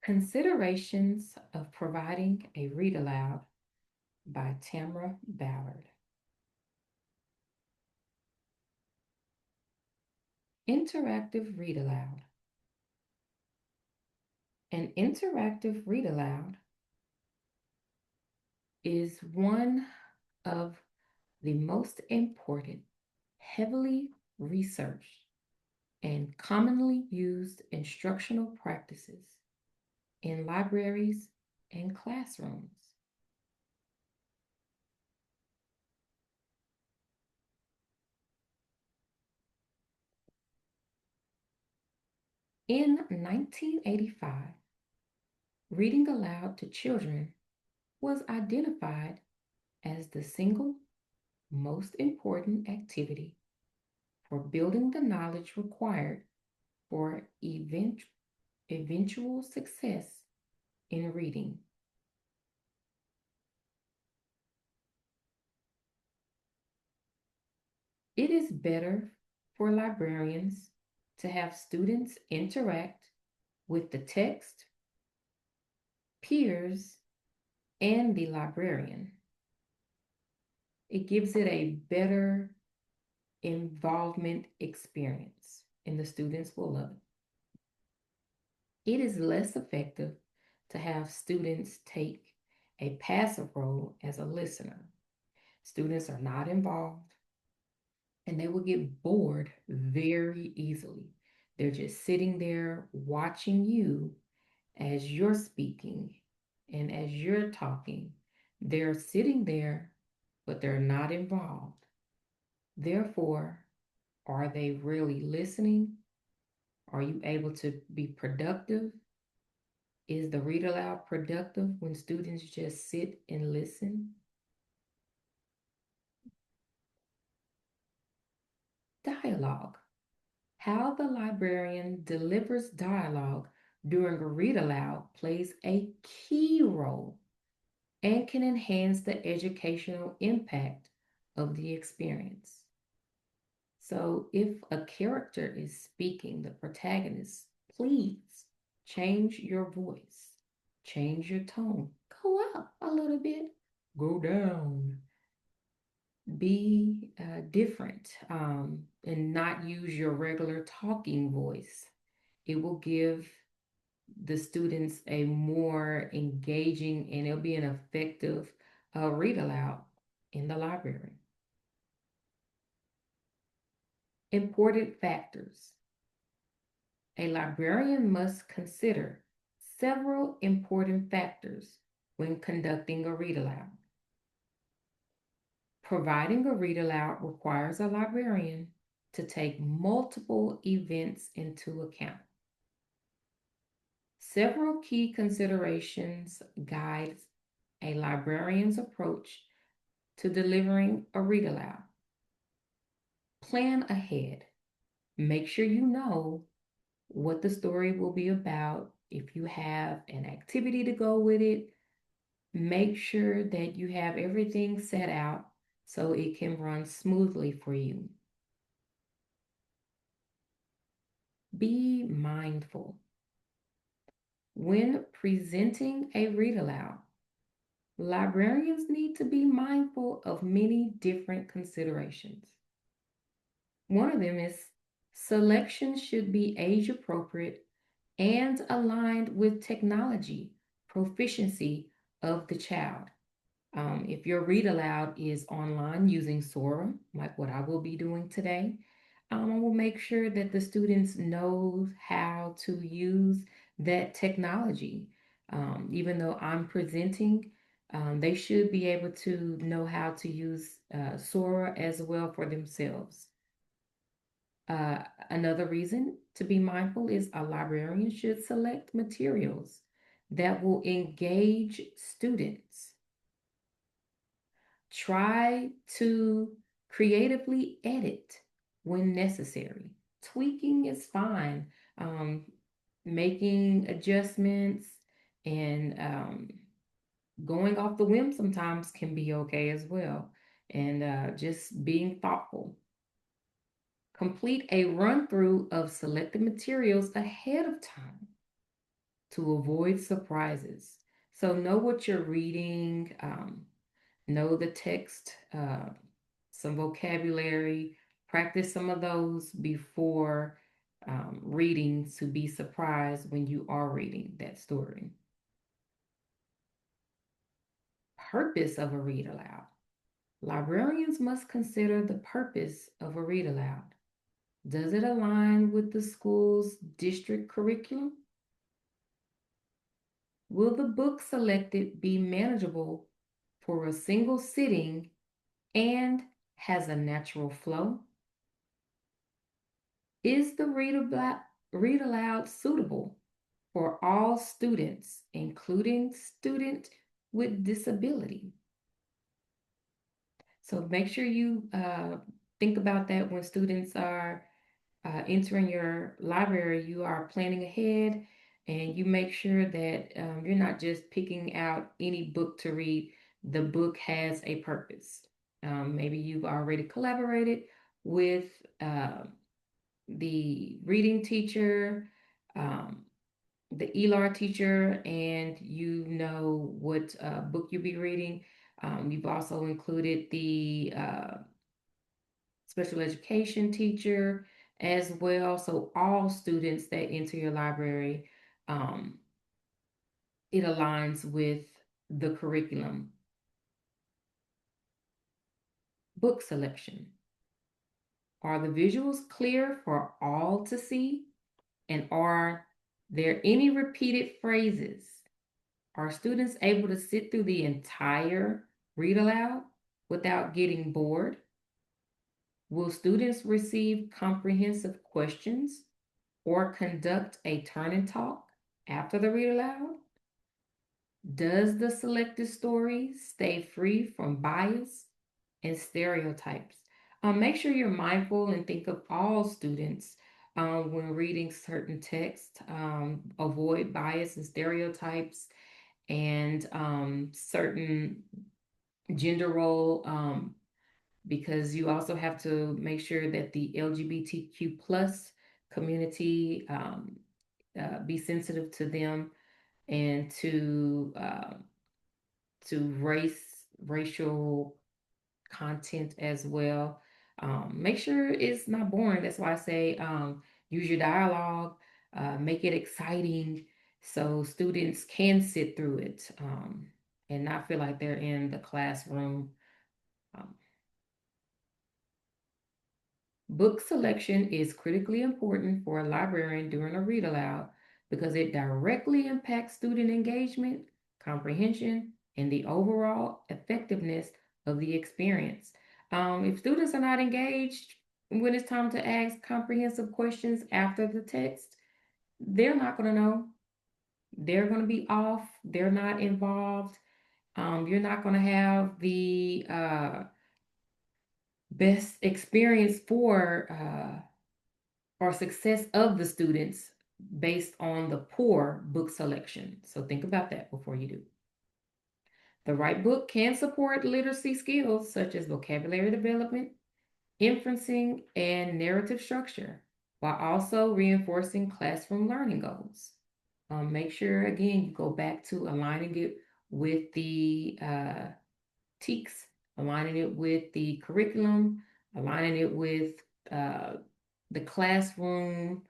Considerations of Providing a Read Aloud by Tamara Ballard. Interactive Read Aloud. An interactive read aloud is one of the most important, heavily researched, and commonly used instructional practices in libraries and classrooms. In 1985, reading aloud to children was identified as the single most important activity for building the knowledge required for eventual success in reading. It is better for librarians to have students interact with the text, peers, and the librarian. It gives it a better involvement experience, and the students will love it. It is less effective to have students take a passive role as a listener. Students are not involved and they will get bored very easily. They're just sitting there watching you as you're speaking and as you're talking. They're sitting there, but they're not involved. Therefore, are they really listening? Are you able to be productive? Is the read aloud productive when students just sit and listen? Dialogue. How the librarian delivers dialogue during a read aloud plays a key role and can enhance the educational impact of the experience. So, if a character is speaking, the protagonist, please change your voice, change your tone, go up a little bit, go down, be different, and not use your regular talking voice. It will give the students a more engaging and it'll be an effective read aloud in the library. Important factors. A librarian must consider several important factors when conducting a read aloud. Providing a read aloud requires a librarian to take multiple events into account. Several key considerations guide a librarian's approach to delivering a read aloud. Plan ahead. Make sure you know what the story will be about. If you have an activity to go with it, make sure that you have everything set out so it can run smoothly for you. Be mindful. When presenting a read aloud, librarians need to be mindful of many different considerations. One of them is selection should be age appropriate and aligned with technology proficiency of the child. If your read aloud is online using Sora, like what I will be doing today, I will make sure that the students know how to use that technology. Even though I'm presenting, they should be able to know how to use Sora as well for themselves. Another reason to be mindful is a librarian should select materials that will engage students. Try to creatively edit when necessary. Tweaking is fine. Making adjustments and going off the whim sometimes can be okay as well. And just being thoughtful. Complete a run through of selected materials ahead of time. to avoid surprises. So know what you're reading, know the text, some vocabulary, practice some of those before reading to be surprised when you are reading that story. Purpose of a read aloud. Librarians must consider the purpose of a read aloud. Does it align with the school's district curriculum? Will the book selected be manageable for a single sitting and has a natural flow? Is the read aloud suitable for all students, including student with disability? So make sure you think about that when students are entering your library. You are planning ahead and you make sure that you're not just picking out any book to read. The book has a purpose. Maybe you've already collaborated with the reading teacher, um, the ELAR teacher, and you know what book you'll be reading. You've also included the special education teacher as well. So all students that enter your library, um, it aligns with the curriculum. Book selection. Are the visuals clear for all to see? And are there any repeated phrases? Are students able to sit through the entire read aloud without getting bored? Will students receive comprehensive questions or conduct a turn and talk after the read aloud? Does the selected story stay free from bias and stereotypes? Make sure you're mindful and think of all students when reading certain text. Avoid bias and stereotypes and certain gender role, because you also have to make sure that the LGBTQ plus community, be sensitive to them and to racial content as well. Make sure it's not boring. That's why I say use your dialogue, make it exciting so students can sit through it and not feel like they're in the classroom. Um, Book selection is critically important for a librarian during a read aloud because it directly impacts student engagement, comprehension, and the overall effectiveness of the experience. If students are not engaged when it's time to ask comprehensive questions after the text, they're not going to know. They're going to be off. They're not involved. You're not going to have the best experience for or success of the students based on the poor book selection. So think about that before you do. The right book can support literacy skills such as vocabulary development, inferencing, and narrative structure, while also reinforcing classroom learning goals. Make sure, again, you go back to aligning it with the TEKS, aligning it with the curriculum, aligning it with uh, the classroom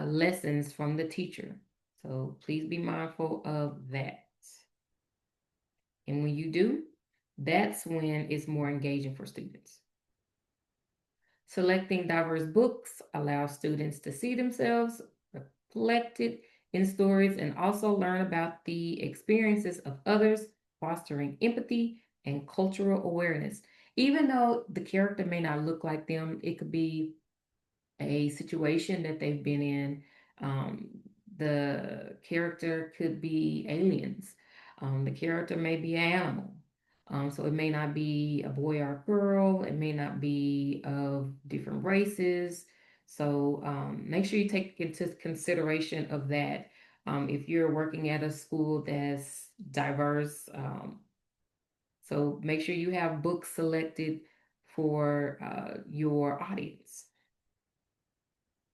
lessons from the teacher. So please be mindful of that. And when you do, that's when it's more engaging for students. Selecting diverse books allows students to see themselves reflected in stories and also learn about the experiences of others, fostering empathy and cultural awareness. Even though the character may not look like them, it could be a situation that they've been in. Um, the character could be aliens. The character may be an animal. So it may not be a boy or a girl. It may not be of different races. So make sure you take into consideration of that. If you're working at a school that's diverse, so make sure you have books selected for your audience.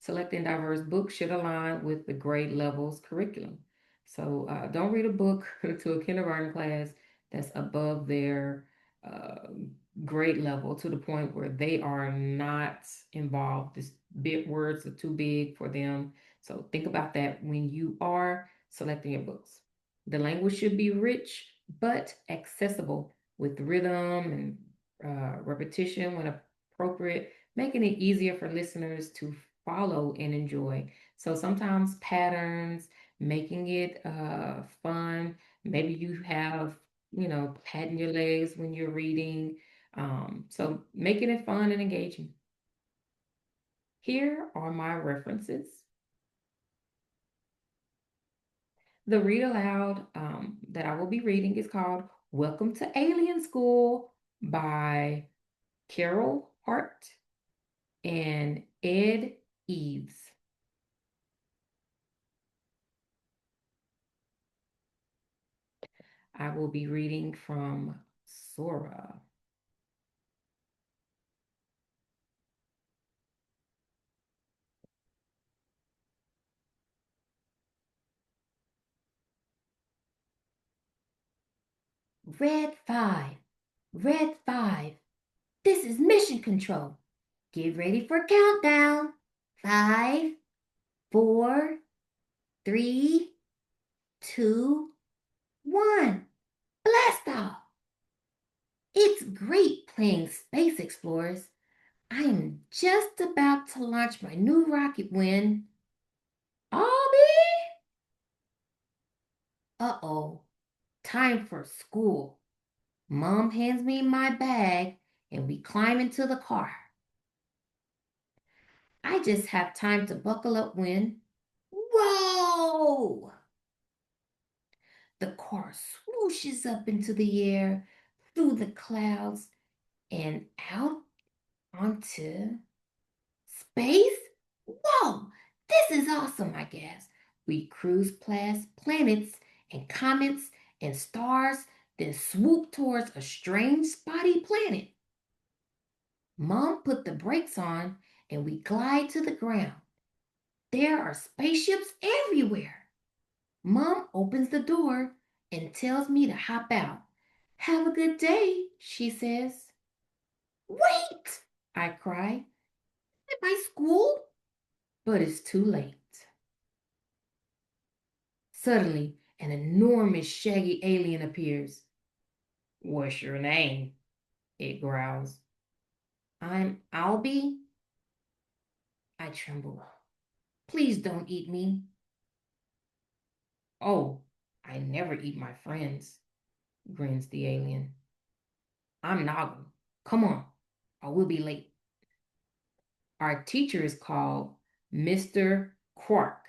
Selecting diverse books should align with the grade level's curriculum. So don't read a book to a kindergarten class that's above their uh, grade level to the point where they are not involved. This big words are too big for them. So think about that when you are selecting your books. The language should be rich but accessible with rhythm and repetition when appropriate, making it easier for listeners to follow and enjoy. So sometimes patterns, making it fun. Maybe you have, patting your legs when you're reading. So making it fun and engaging. Here are my references. The read aloud that I will be reading is called Welcome to Alien School by Carol Hart and Ed Eves. I will be reading from Sora. Red 5. Red 5. This is mission control. Get ready for countdown. 5, 4, 3, 2, 1. Blast off! It's great playing Space Explorers. I am just about to launch my new rocket when... Albie? Uh-oh. Time for school. Mom hands me my bag and we climb into the car. I just have time to buckle up when... Whoa! The car swooshes up into the air, through the clouds, and out onto space. Whoa! This is awesome, I guess. We cruise past planets and comets and stars, then swoop towards a strange spotty planet. Mom put the brakes on and we glide to the ground. There are spaceships everywhere. Mom opens the door and tells me to hop out. Have a good day, she says. Wait, I cry. At my school? But it's too late. Suddenly, an enormous shaggy alien appears. What's your name? It growls. I'm Albie. I tremble. Please don't eat me. Oh, I never eat my friends, grins the alien. I'm Noggle. Come on, or we'll be late. Our teacher is called Mr. Quark.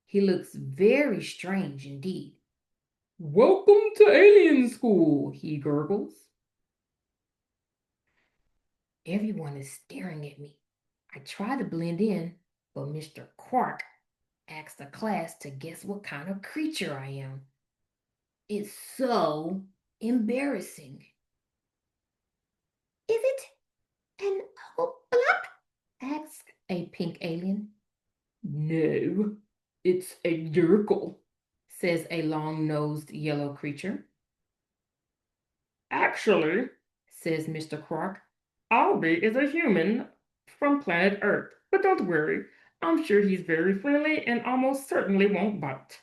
He looks very strange indeed. Welcome to alien school, he gurgles. Everyone is staring at me. I try to blend in, but Mr. Quark asks the class to guess what kind of creature I am. It's so embarrassing. Is it an blop? Asks a pink alien. No, it's a Durkle, says a long-nosed yellow creature. Actually, says Mr. Quark, Albie is a human from planet Earth. But don't worry, I'm sure he's very friendly and almost certainly won't bite.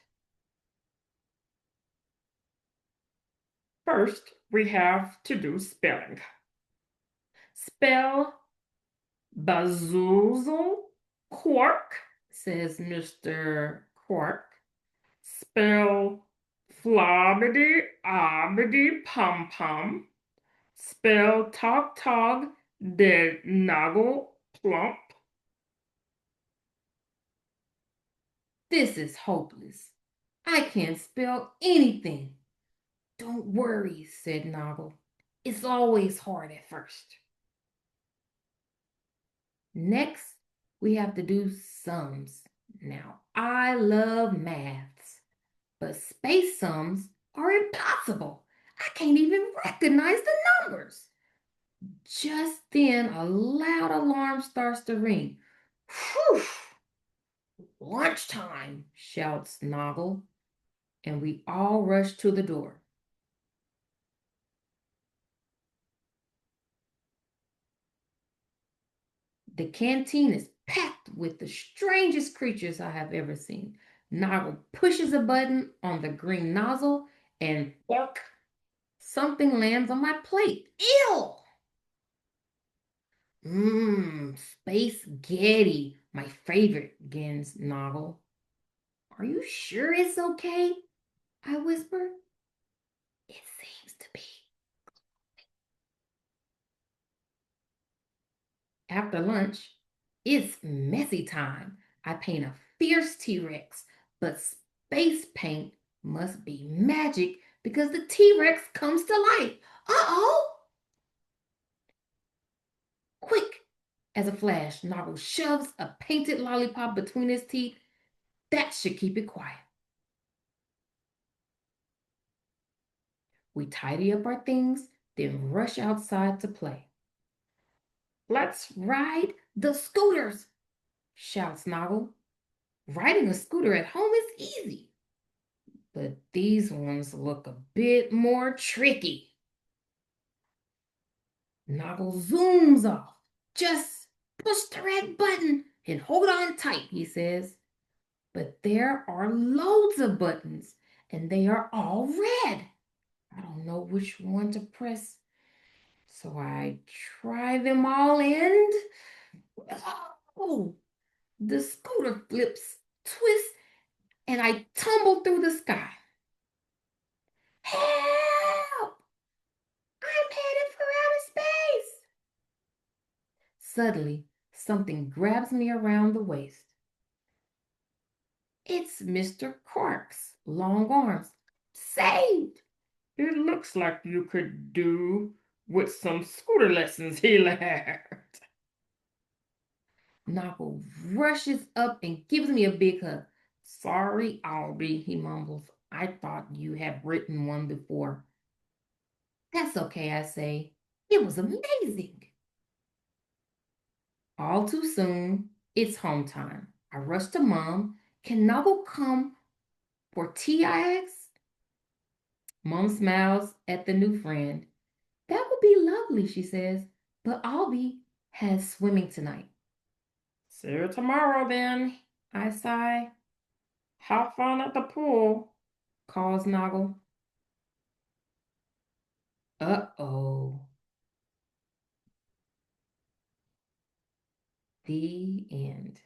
First, we have to do spelling. Spell Bazoozle Quark, says Mr. Quark. Spell Flobbity Obbity Pom Pom. Spell Tog Tog de Noggle Plump. This is hopeless. I can't spell anything. Don't worry, said Noggle. It's always hard at first. Next, we have to do sums. Now, I love maths, but space sums are impossible. I can't even recognize the numbers. Just then, a loud alarm starts to ring. Whew! Lunchtime, shouts Noggle. and we all rush to the door. The canteen is packed with the strangest creatures I have ever seen. Noggle pushes a button on the green nozzle and bark, something lands on my plate. Ew! Space Getty, my favorite, Gens Noggle. Are you sure it's okay? I whisper. It seems to be. After lunch, it's messy time. I paint a fierce T-Rex, but space paint must be magic because the T-Rex comes to life. Uh-oh! Quick! As a flash, Noggle shoves a painted lollipop between his teeth. That should keep it quiet. We tidy up our things, then rush outside to play. Let's ride the scooters, shouts Noggle. Riding a scooter at home is easy, but these ones look a bit more tricky. Noggle zooms off. Just push the red button and hold on tight, he says. But there are loads of buttons, and they are all red. I don't know which one to press, so I try them all and oh, the scooter flips, twists, and I tumble through the sky. Help! I'm headed for outer space! Suddenly, something grabs me around the waist. It's Mr. Quark's long arms. Saved! It looks like you could do with some scooter lessons, he laughed. Noggle rushes up and gives me a big hug. Sorry, Albie, he mumbles. I thought you had written one before. That's okay, I say. It was amazing. All too soon, it's home time. I rush to Mom. Can Noggle come for tea, I ask? Mom smiles at the new friend. That would be lovely, she says, but Albie has swimming tonight. See you tomorrow then, I sigh. Have fun at the pool, calls Noggle. Uh-oh. The end.